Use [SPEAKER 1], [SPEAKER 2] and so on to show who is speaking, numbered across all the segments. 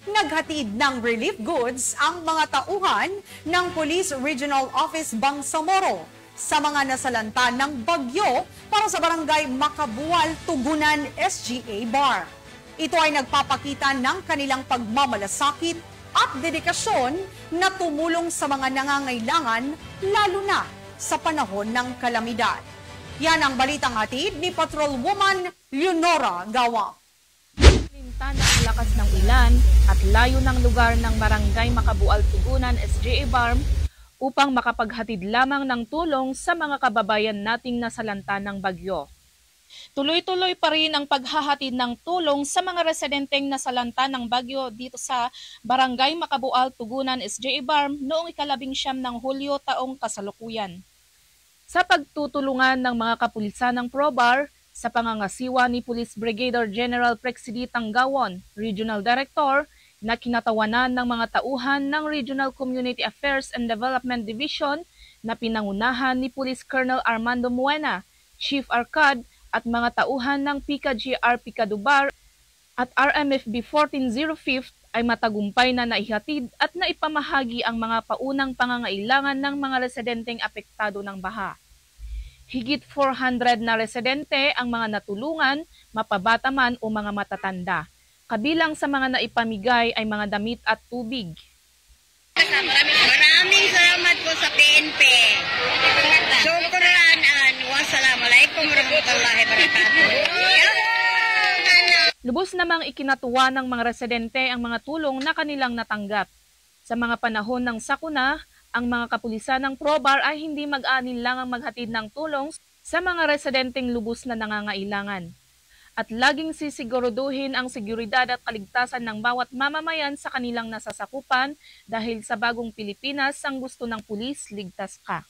[SPEAKER 1] Naghatid ng relief goods ang mga tauhan ng Police Regional Office Bangsamoro sa mga nasalanta ng bagyo para sa barangay Makabual, Tugunan, SGA Bar. Ito ay nagpapakita ng kanilang pagmamalasakit at dedikasyon na tumulong sa mga nangangailangan lalo na sa panahon ng kalamidad. Yan ang balitang hatid ni Patrolwoman Leonora Gawang.
[SPEAKER 2] Ang lakas ng ulan at layo ng lugar ng Barangay Makabual, Tugunan, SGA Bar upang makapaghatid lamang ng tulong sa mga kababayan nating nasalanta ng bagyo. Tuloy-tuloy pa rin ang paghahatid ng tulong sa mga residenteng nasalanta ng bagyo dito sa Barangay Makabual, Tugunan, SGA Bar noong ika-19 ng Hulyo taong kasalukuyan. Sa pagtutulungan ng mga kapulisan ng PROBAR, sa pangangasiwa ni Police Brigadier General Prexidi Tanggawon, Regional Director, na kinatawanan ng mga tauhan ng Regional Community Affairs and Development Division na pinangunahan ni Police Colonel Armando Muena, Chief Arcad at mga tauhan ng PICA-GR Picadubar at RMFB 1405 ay matagumpay na naihatid at naipamahagi ang mga paunang pangangailangan ng mga residenteng apektado ng baha. Higit 400 na residente ang mga natulungan, mapabata man o mga matatanda. Kabilang sa mga naipamigay ay mga damit at tubig.
[SPEAKER 3] Maraming salamat po sa PNP. Syukran and wassalamualaikum warahmatullahi wabarakatuh.
[SPEAKER 2] Lubos namang ikinatuwa ng mga residente ang mga tulong na kanilang natanggap. Sa mga panahon ng sakuna, ang mga kapulisan ng PROBAR ay hindi mag-aalinlangang maghatid ng tulong sa mga residenteng lubos na nangangailangan. At laging sisiguraduhin ang seguridad at kaligtasan ng bawat mamamayan sa kanilang nasasakupan dahil sa bagong Pilipinas ang gusto ng pulis, ligtas ka.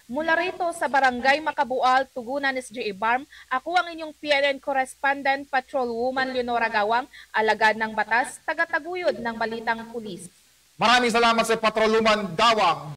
[SPEAKER 2] Mula rito sa Barangay Makabual, Tugunan, SGA Bar, ako ang inyong PNN Correspondent Patrolwoman Leonora Gawang, alagad ng batas, tagataguyod ng Balitang Pulis.
[SPEAKER 4] Maraming salamat sa Patrolwoman Gawang.